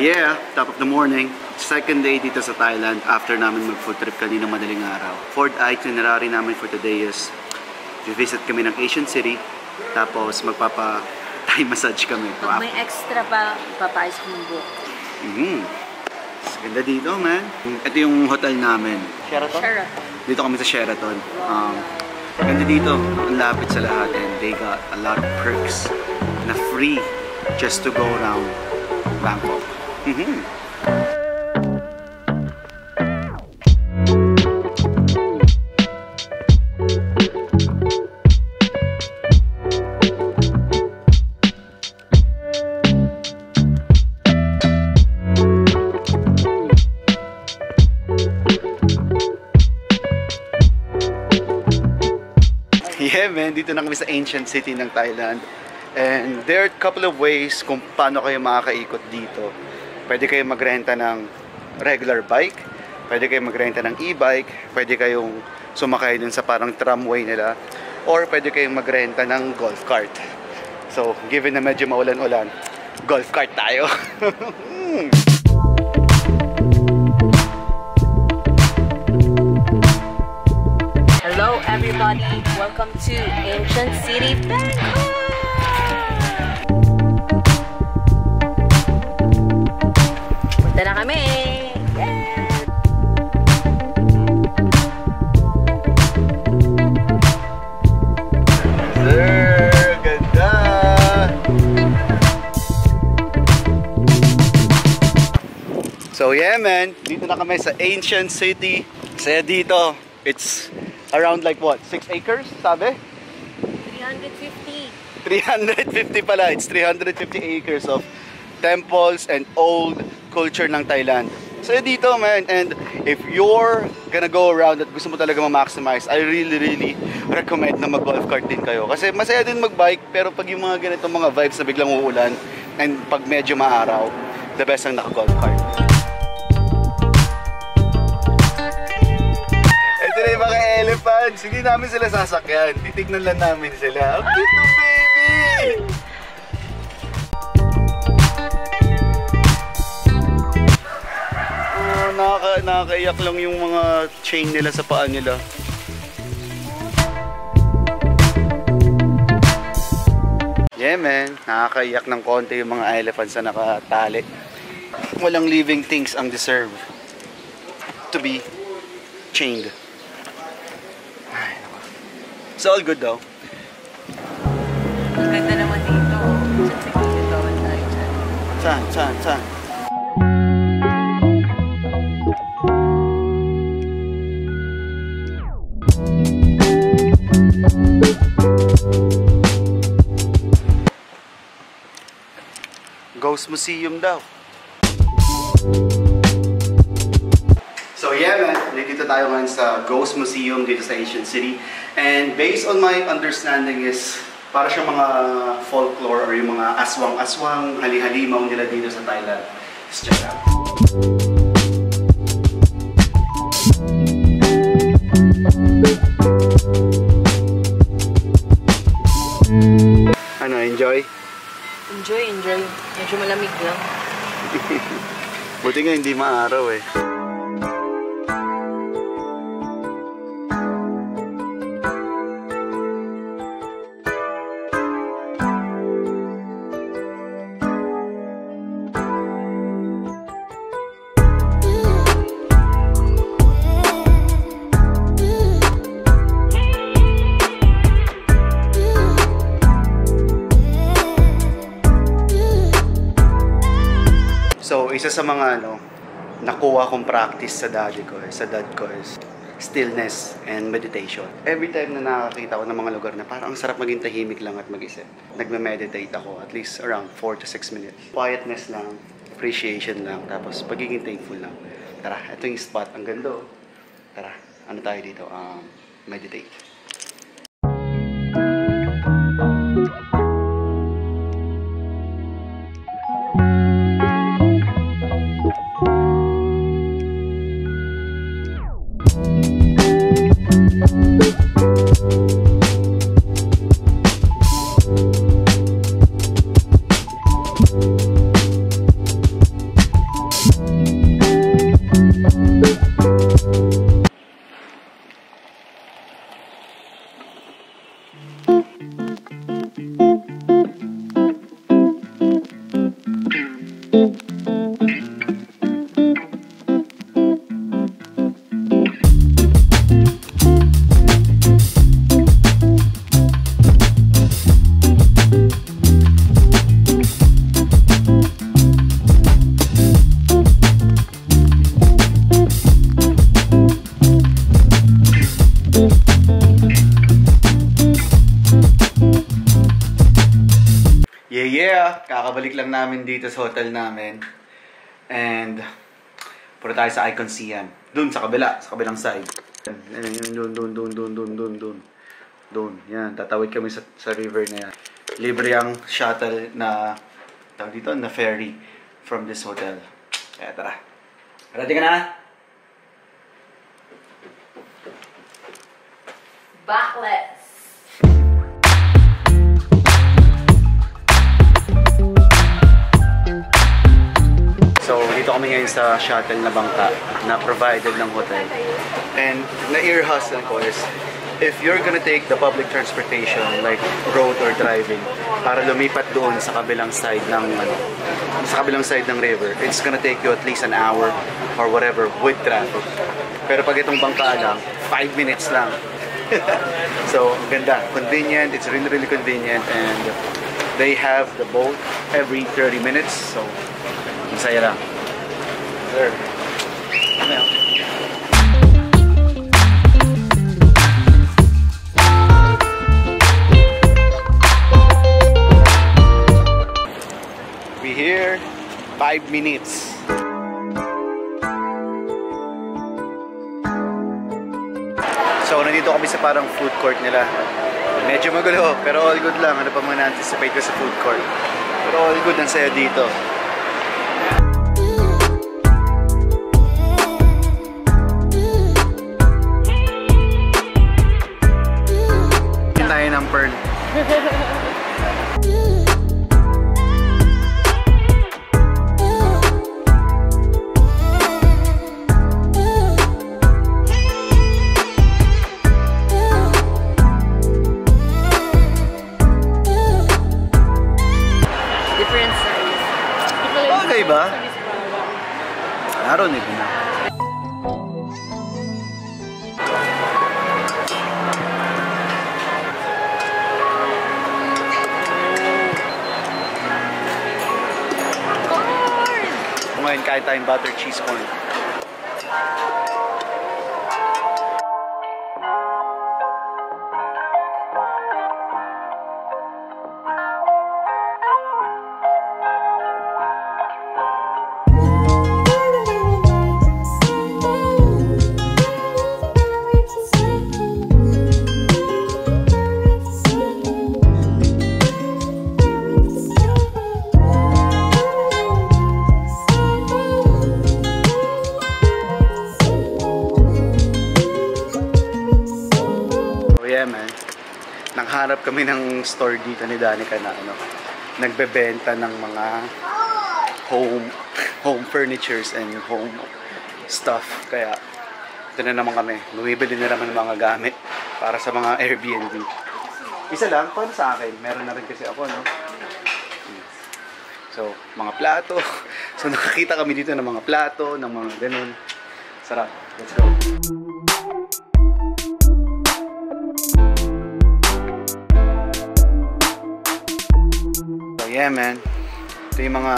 Yeah, top of the morning. Second day dito sa Thailand after namin mag-food trip kanina madaling araw. Fourth itinerary namin for today is visit kami ng Asian City. Tapos magpapa-Thai massage kami. Pag may extra pa, papayos ko ng buhok. Ganda dito, man. Ito yung hotel namin. Sheraton? Sheraton. Dito kami sa Sheraton. Ganda dito. Ang lapit sa lahat. And they got a lot of perks na free just to go around Bangkok. Yeah, man, dito na kami sa ancient city ng Thailand. And there are a couple of ways kung paano kayo makakaikot dito. Pwede kayo magrenta ng regular bike, pwede kayo magrenta ng e-bike, pwede kayong sumakay dun sa parang tramway nila, or pwede kayong magrenta ng golf cart. So, given na medyo maulan-ulan, golf cart tayo. Hello everybody! Welcome to Ancient City, Bangkok! Punta na kami! Yeah! Sir! Ganda! So yeah, man, dito na kami sa Ancient City. Kasi dito, it's around like what? 6 acres, sabi? 350. 350 pala. It's 350 acres of temples and old culture ng Thailand. So dito, man, and if you're gonna go around at gusto mo talaga ma-maximize, I really recommend na mag-golf cart din kayo. Kasi masaya din mag-bike, pero pag yung mga ganitong mga vibes na biglang uulan and pag medyo maaraw, the best ang naka-golf cart. Ito na yung mga elephants. Hindi namin sila sasakyan. Titignan lang namin sila. Ang cute ng baby! Nakakaiyak lang yung mga chain nila sa paa nila. Yeah, man. Nakakaiyak ng konti yung mga elephants na nakatali. Walang living things ang deserve to be chained. It's all good though. Ang ganda naman dito. Saan? Ghost Museum daw. So yeah, man, dito tayo ngayon sa Ghost Museum dito sa Asian City. And based on my understanding is para siyang mga folklore or yung mga aswang-aswang hali-halimaw nila dito sa Thailand. Let's check out. Ano, enjoy? Enjoy. Medyo malamig lang. Buti nga hindi maaraw eh. So, isa sa mga nakuha kong practice sa dad ko is stillness and meditation. Every time na nakakita ko ng mga lugar na parang ang sarap maging tahimik lang at mag-isip, nagme-meditate ako at least around 4 to 6 minutes. Quietness lang, appreciation lang, tapos pagiging thankful lang. Tara, ito yung spot. Ang ganda. Tara, ano tayo dito? Meditate. Yeah! Kakabalik lang namin dito sa hotel namin. And punta tayo sa Icon Siam. Doon sa kabila, sa kabilang side. Doon. Yan, tatawid kami sa river na yan. Libre ang shuttle na tawag dito, na ferry from this hotel. Kaya tara. Ready ka na? Backless. So, dito kami ngayon sa shuttle na bangka na provided ng hotel. And na-ear hustle ko is, if you're gonna take the public transportation like road or driving para lumipat doon sa kabilang side ng river, it's gonna take you at least an hour or whatever with traffic. Pero pag itong bangka lang, 5 minutes lang. So, ang ganda. Convenient. It's really, really convenient. And they have the boat every 30 minutes. So, masaya lang. Sir. Ano yan? We here, 5 minutes. So, nandito kami sa parang food court nila. Medyo magulo, pero all good lang. Ano pa mga na-anticipate ko sa food court. Pero all good, ang saya dito. Tayo ng pearl. Different size. Okay ba? Naroon eh. Ngayon, kain tayong butter cheese corn. Yeah, man. Naghanap kami ng store dito ni Danica na nagbebenta ng mga home furnitures and home stuff. Kaya ito na naman kami. Bumibili na naman ng mga gamit para sa mga Airbnb. Isa lang, para sa akin. Meron na rin kasi ako, no? So, mga plato. So, nakakita kami dito ng mga plato, ng mga ganun. Sarap. Let's go. Yeah, man. Ito yung mga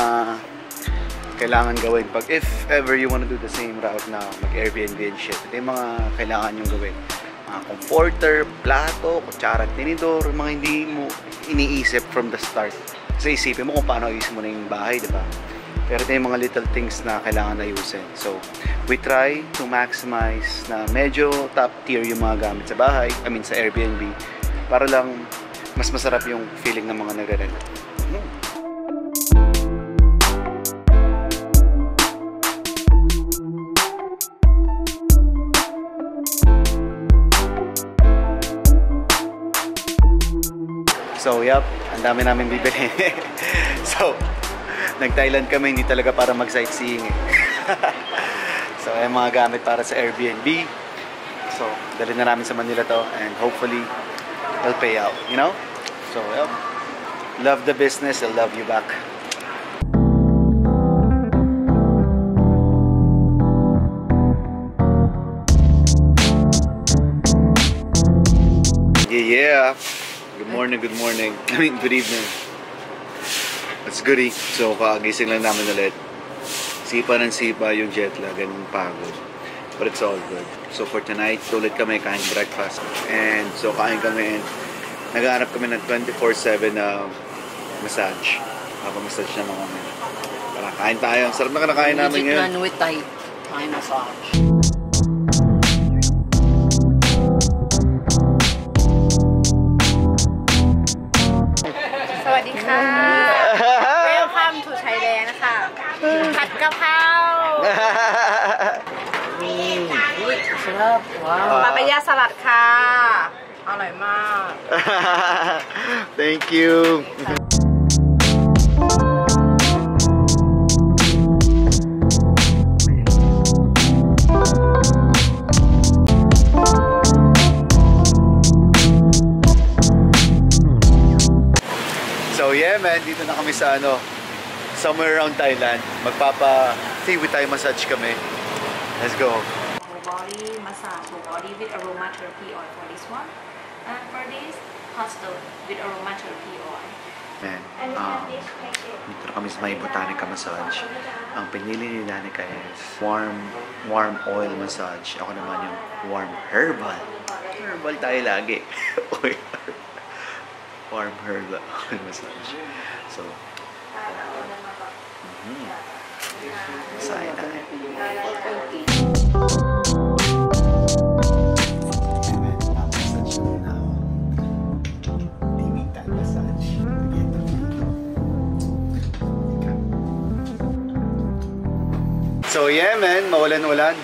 kailangan gawin pag if ever you want to do the same route na mag-Airbnb and shit. Ito yung mga kailangan yung gawin. Mga comforter, plato, kutsara, tinidor, mga hindi mo iniisip from the start. Kasi isipin mo kung paano ayusin mo na yung bahay, diba? Pero ito yung mga little things na kailangan ayusin. So, we try to maximize na medyo top tier yung mga gamit sa bahay, sa Airbnb, para lang mas masarap yung feeling ng mga nagre-rent. So, yup, ang dami namin bibili. So, nag-Thailand kami, hindi talaga para mag-sightseeing eh. So, ay mga gamit para sa Airbnb. So, dali na namin sa Manila to and hopefully, it'll pay out, you know? So, yup, love the business, I'll love you back. Yeah. Good morning. I mean, good evening. It's goody. So, kakagising lang namin ulit. Sipa ng sipa yung jet lag and pagod. But it's all good. So for tonight, ulit kami kain breakfast. And so kain kami and naghahanap kami ng 24/7 na massage. Massage naman kami. Tara, kain tayo. Ang sarap na kinakain namin ngayon. Legit with Thai massage. Sawadika. Welcome to Thailand ค่ะผัดกะเพรา Uy, sarap. Wow. ปาปายาสลัดค่ะ อร่อยมาก Thank you. So yeah man, dito na kami sa somewhere around Thailand. Magpapa-Thai Thai massage kami. Let's go. Whole body massage, whole body with aromatherapy oil for this one. And for this, hostel with aromatherapy oil. Man, dito na kami sa may Botanica massage. Ang pinili ni Danica is warm oil massage. Ako naman yung warm herbal. Herbal tayo lagi. Warm herbal oil massage. So, masaya tayo. So yeah man, mawalan-walan.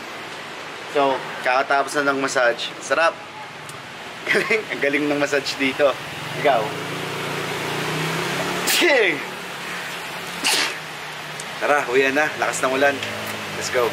So, kakatapos na ng massage. Sarap. Galing, ang galing ng massage dito. Ikaw. Tara, uwian na. Lakas ng ulan. Let's go.